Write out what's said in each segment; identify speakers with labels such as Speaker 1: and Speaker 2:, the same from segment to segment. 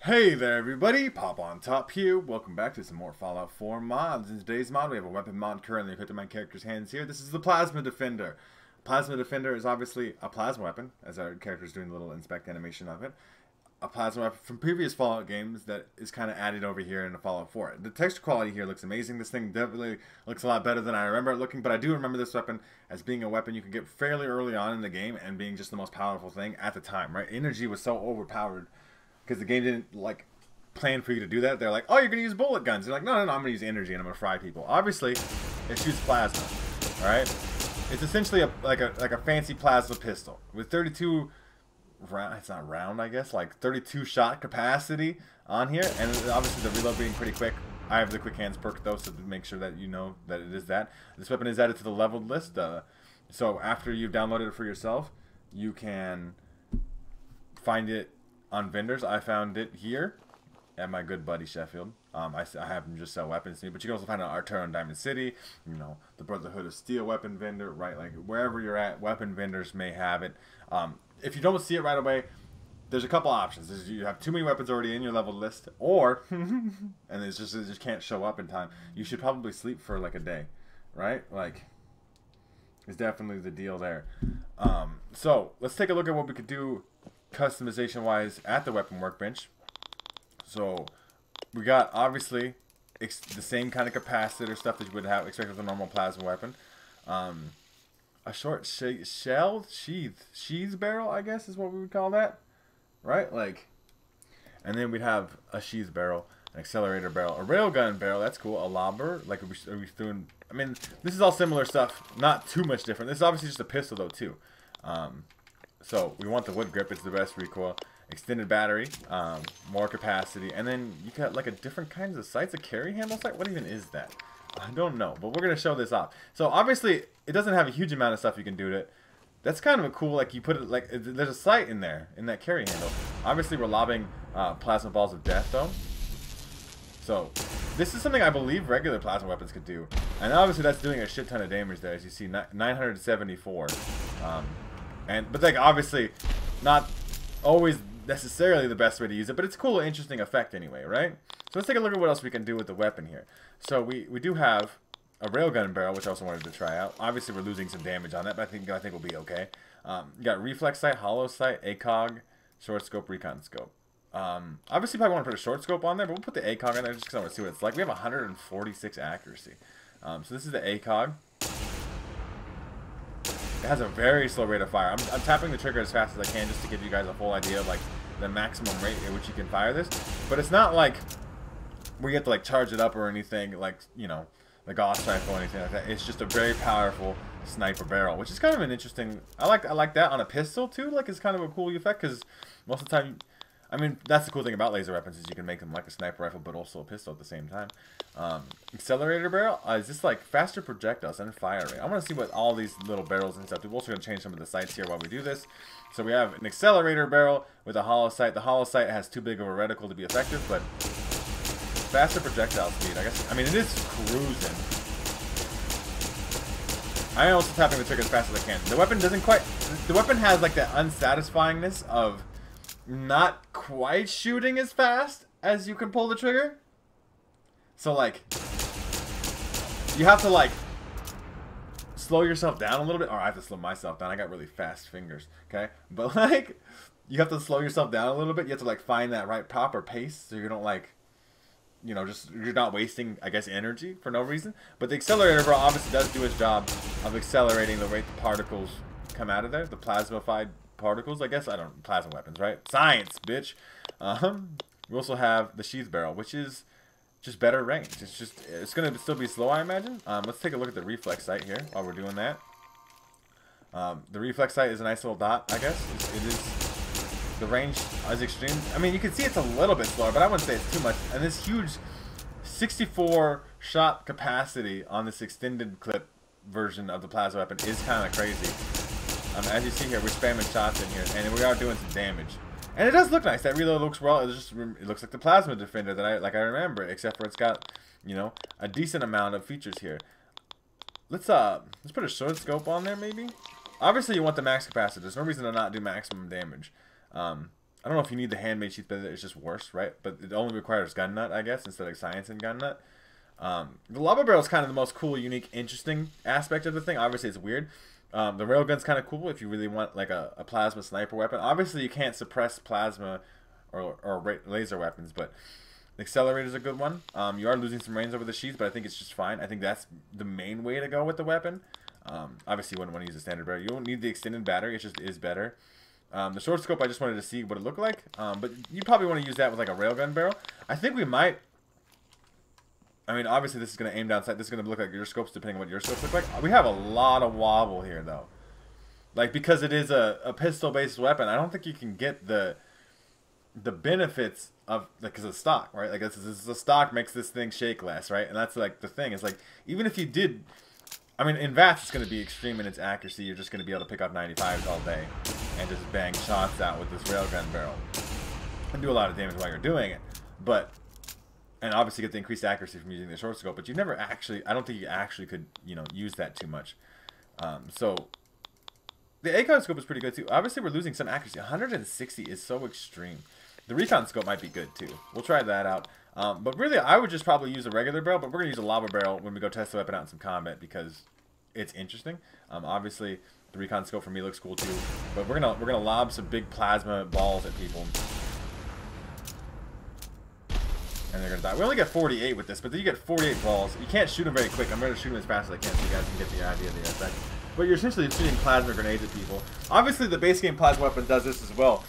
Speaker 1: Hey there everybody, Pop on Top here. Welcome back to some more Fallout 4 mods. In today's mod, we have a weapon mod currently equipped in my character's hands here. This is the Plasma Defender. Plasma Defender is obviously a plasma weapon, as our character is doing a little inspect animation of it. A plasma weapon from previous Fallout games that is kind of added over here in the Fallout 4. The texture quality here looks amazing. This thing definitely looks a lot better than I remember it looking, but I do remember this weapon as being a weapon you could get fairly early on in the game and being just the most powerful thing at the time, right? Energy was so overpowered because the game didn't plan for you to do that. They're like, oh, you're gonna use bullet guns. They're like, no, I'm gonna use energy and I'm gonna fry people. Obviously, it shoots plasma. All right, it's essentially like a fancy plasma pistol with 32 round. It's not round, I guess, like 32 shot capacity on here, and obviously the reload being pretty quick. I have the quick hands perk though, so to make sure that you know that it is that. This weapon is added to the leveled list. So after you've downloaded it for yourself, you can find it on vendors. I found it here at my good buddy Sheffield. I have him just sell weapons to me, but you can also find it on Arturo and Diamond City, you know, the Brotherhood of Steel weapon vendor, right? Like wherever you're at, weapon vendors may have it. If you don't see it right away, there's a couple options. You have too many weapons already in your leveled list, or and it just can't show up in time. You should probably sleep for like a day, right? Like, it's definitely the deal there. So let's take a look at what we could do customization wise at the weapon workbench. So we got obviously the same kind of capacitor stuff that you would have expect with a normal plasma weapon. A short shell sheath barrel, I guess is what we would call that, right? Like, and then we'd have a sheath barrel, an accelerator barrel, a railgun barrel. That's cool. A lobber, like are we doing? I mean, this is all similar stuff, not too much different. This is obviously just a pistol though too. So we want the wood grip. It's the best recoil. Extended battery, more capacity, and then you got like a different kinds of sights. A carry handle sight? What even is that? I don't know, but we're gonna show this off. So obviously, it doesn't have a huge amount of stuff you can do to it. That's kind of a cool, like you put it like there's a sight in there in that carry handle. Obviously, we're lobbing plasma balls of death though. So this is something I believe regular plasma weapons could do, and obviously that's doing a shit ton of damage there, as you see, 974. But like obviously, not always necessarily the best way to use it, but it's a cool, interesting effect anyway, right? So let's take a look at what else we can do with the weapon here. So we do have a railgun barrel, which I also wanted to try out. Obviously, we're losing some damage on that, but I think we'll be okay. You got reflex sight, hollow sight, ACOG, short scope, recon scope. Obviously, probably want to put a short scope on there, but we'll put the ACOG on there just because I want to see what it's like. We have 146 accuracy. So this is the ACOG. It has a very slow rate of fire. I'm tapping the trigger as fast as I can just to give you guys a full idea of like the maximum rate at which you can fire this. But it's not like where you have to like charge it up or anything like, you know, the Gauss rifle or anything like that. It's just a very powerful sniper barrel, which is kind of an interesting. I like that on a pistol too. Like it's kind of a cool effect because most of the time, I mean, that's the cool thing about laser weapons is you can make them like a sniper rifle, but also a pistol at the same time. Accelerator barrel is just like faster projectiles and fire rate. I want to see what all these little barrels and stuff do. We're also going to change some of the sights here while we do this. So we have an accelerator barrel with a hollow sight. The hollow sight has too big of a reticle to be effective, but faster projectile speed, I guess. I mean, it is cruising. I am also tapping the trigger as fast as I can. The weapon doesn't quite. The weapon has like that unsatisfyingness of not quite shooting as fast as you can pull the trigger. So like you have to like slow yourself down a little bit, or I have to slow myself down. I got really fast fingers, okay? But like you have to slow yourself down a little bit. You have to like find that right proper pace so you don't like, you know, just you're not wasting, I guess, energy for no reason. But the accelerator barrel obviously does do its job of accelerating the rate the particles come out of there, the plasmified particles, I guess. I don't, plasma weapons, right? Science, bitch. We also have the sheath barrel, which is just better range. It's gonna still be slow, I imagine. Let's take a look at the reflex sight here while we're doing that. The reflex sight is a nice little dot, I guess. It is. The range is extreme. I mean, you can see it's a little bit slower, but I wouldn't say it's too much. And this huge 64 shot capacity on this extended clip version of the plasma weapon is kind of crazy. As you see here, we're spamming shots in here, and we are doing some damage. And it does look nice. That reload looks well. It looks like the Plasma Defender that I remember, except for it's got, you know, a decent amount of features here. Let's put a short scope on there maybe. Obviously, you want the max capacity. There's no reason to not do maximum damage. I don't know if you need the handmade sheath, but it's just worse, right? But it only requires gun nut, I guess, instead of science and gun nut. The lava barrel is kind of the most cool, unique, interesting aspect of the thing. Obviously, it's weird. The railgun's kind of cool if you really want like a plasma sniper weapon. Obviously, you can't suppress plasma or laser weapons, but the accelerator is a good one. You are losing some range over the sheath, but I think it's just fine. I think that's the main way to go with the weapon. Obviously, you wouldn't want to use a standard barrel. You don't need the extended battery. It just is better. The short scope, I just wanted to see what it looked like. But you probably want to use that with like a railgun barrel. I think we might. I mean, obviously, this is going to aim down sight. This is going to look like your scopes, depending on what your scopes look like. We have a lot of wobble here, though. Like, because it is a pistol-based weapon, I don't think you can get the benefits of, like, because it's stock, right? Like, this is the stock makes this thing shake less, right? And that's, like, the thing. It's like, even if you did, I mean, in VATS, it's going to be extreme in its accuracy. You're just going to be able to pick up 95s all day and just bang shots out with this railgun barrel and do a lot of damage while you're doing it. But, and obviously get the increased accuracy from using the short scope, but you never actually, I don't think you actually could, you know, use that too much. So, the ACOG scope is pretty good too. Obviously, we're losing some accuracy. 160 is so extreme. The recon scope might be good too. We'll try that out. But really, I would just probably use a regular barrel, but we're going to use a lava barrel when we go test the weapon out in some combat because it's interesting. Obviously, the recon scope for me looks cool too. But we're gonna lob some big plasma balls at people. And they're going to die. We only get 48 with this, but then you get 48 balls. You can't shoot them very quick. I'm going to shoot them as fast as I can so you guys can get the idea of the effect. But you're essentially shooting plasma grenades at people. Obviously, the base game plasma weapon does this as well.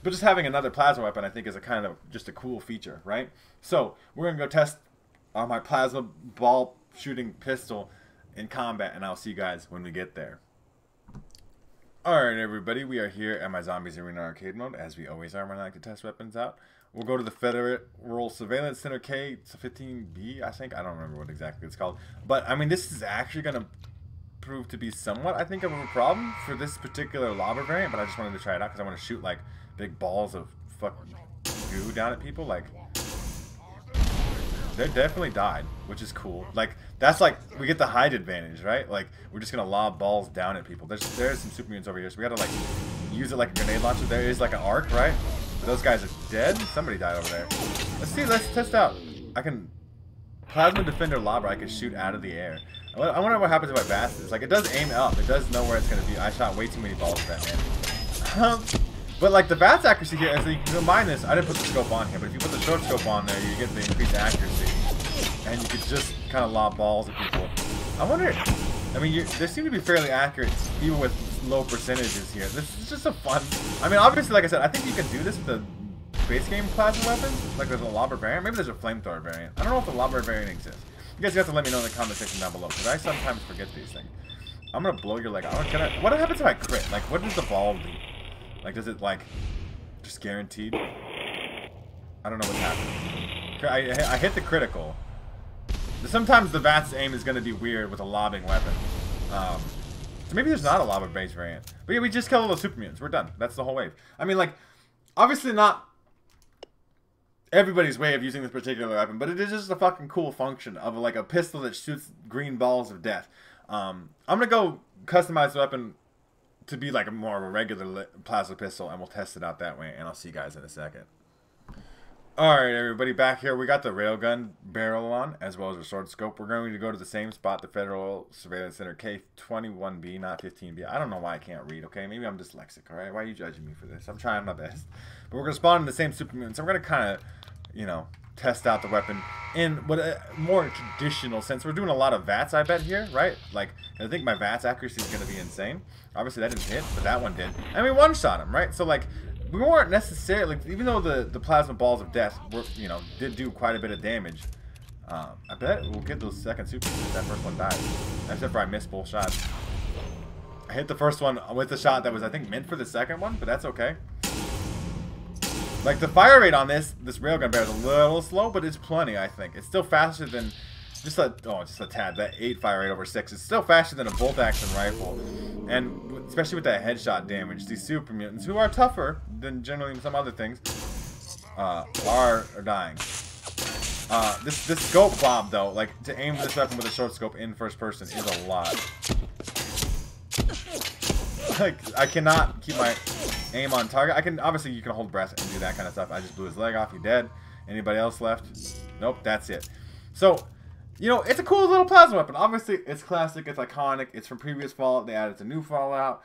Speaker 1: But just having another plasma weapon, I think, is a kind of just a cool feature, right? So, we're going to go test my plasma ball shooting pistol in combat, and I'll see you guys when we get there. Alright, everybody, we are here at my Zombies Arena arcade mode, as we always are when I like to test weapons out. We'll go to the Federal Surveillance Center K-15B, I think. I don't remember what exactly it's called. But, I mean, this is actually going to prove to be somewhat, I think, of a problem for this particular lava variant, but I just wanted to try it out because I want to shoot, like, big balls of fucking goo down at people. Like, they definitely died, which is cool. Like, that's like, we get the height advantage, right? Like, we're just going to lob balls down at people. There's some super mutants over here, so we got to, like, use it like a grenade launcher. There is, like, an arc, right? Those guys are dead. Somebody died over there. Let's see. Let's test out. I can Plasma Defender Lava. I can shoot out of the air. I wonder what happens if I VATS this. Like, it does aim up. It does know where it's going to be. I shot way too many balls at that man. But like the VATS accuracy here, so you can combine this. I didn't put the scope on here, but if you put the short scope on there, you get the increased accuracy, and you could just kind of lob balls at people. I wonder. I mean, they seem to be fairly accurate, even with low percentages here. This is just a fun. I mean, obviously, like I said, I think you can do this with the base game plasma weapons. Like there's a lava variant. Maybe there's a flamethrower variant. I don't know if the lava variant exists. You guys have to let me know in the comment section down below, because I sometimes forget these things. I'm gonna blow your leg out. What happens if I crit? Like, what does the ball do? Like, does it like just guaranteed? I don't know what's happening. I hit the critical. Sometimes the VATS aim is going to be weird with a lobbing weapon. So maybe there's not a lava base variant. But yeah, we just killed all those super mutants. We're done. That's the whole wave. I mean, like, obviously not everybody's way of using this particular weapon, but it is just a fucking cool function of like a pistol that shoots green balls of death. I'm going to go customize the weapon to be like more of a regular plasma pistol, and we'll test it out that way, and I'll see you guys in a second. Alright, everybody, back here. We got the railgun barrel on, as well as the sword scope. We're going to go to the same spot, the Federal Surveillance Center K-21B, not 15B. I don't know why I can't read, okay? Maybe I'm dyslexic, alright? Why are you judging me for this? I'm trying my best. But we're going to spawn in the same super mutant, so we're going to kind of, you know, test out the weapon in what a more traditional sense. We're doing a lot of VATS, I bet, here, right? Like, I think my VATS accuracy is going to be insane. Obviously, that didn't hit, but that one did. And we one-shot him, right? So, like, we weren't necessarily, even though the plasma balls of death were, you know, did do quite a bit of damage. I bet we'll get those second super if that first one dies. Except for I missed both shots. I hit the first one with the shot that was, I think, meant for the second one, but that's okay. Like, the fire rate on this railgun barrel is a little slow, but it's plenty, I think. It's still faster than just a tad. That 8 fire rate over 6 is still faster than a bolt action rifle. And especially with that headshot damage, these super mutants, who are tougher than generally some other things, are dying. This scope bob, though, like, to aim this weapon with a short scope in first person is a lot. Like, I cannot keep my aim on target. I can, obviously you can hold breath and do that kind of stuff. I just blew his leg off. He dead. Anybody else left? Nope, that's it. So, you know, it's a cool little plasma weapon. Obviously, it's classic, it's iconic, it's from previous Fallout. They added to new Fallout.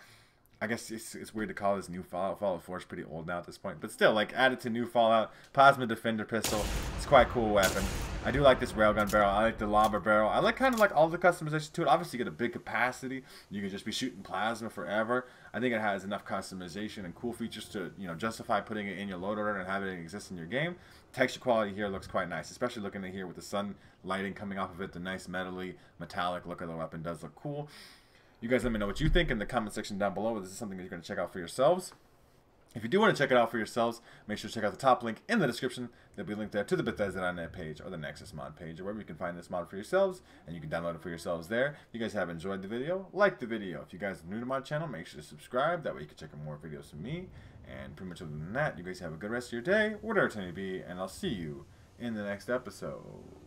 Speaker 1: I guess it's weird to call this new Fallout. Fallout 4 is pretty old now at this point. But still, like, added to new Fallout. Plasma Defender pistol. It's quite a cool weapon. I do like this railgun barrel. I like the lava barrel. I like kind of like all the customization to it. Obviously, you get a big capacity. You can just be shooting plasma forever. I think it has enough customization and cool features to, you know, justify putting it in your load order and having it exist in your game. Texture quality here looks quite nice, especially looking at here with the sun lighting coming off of it. The nice metally, metallic look of the weapon does look cool. You guys let me know what you think in the comment section down below. This is something that you're going to check out for yourselves. If you do want to check it out for yourselves, make sure to check out the top link in the description. There'll be a link there to the Bethesda.net page or the Nexus mod page, or wherever you can find this mod for yourselves, and you can download it for yourselves there. If you guys have enjoyed the video, like the video. If you guys are new to my channel, make sure to subscribe. That way you can check out more videos from me. And pretty much other than that, you guys have a good rest of your day, whatever time it may be, and I'll see you in the next episode.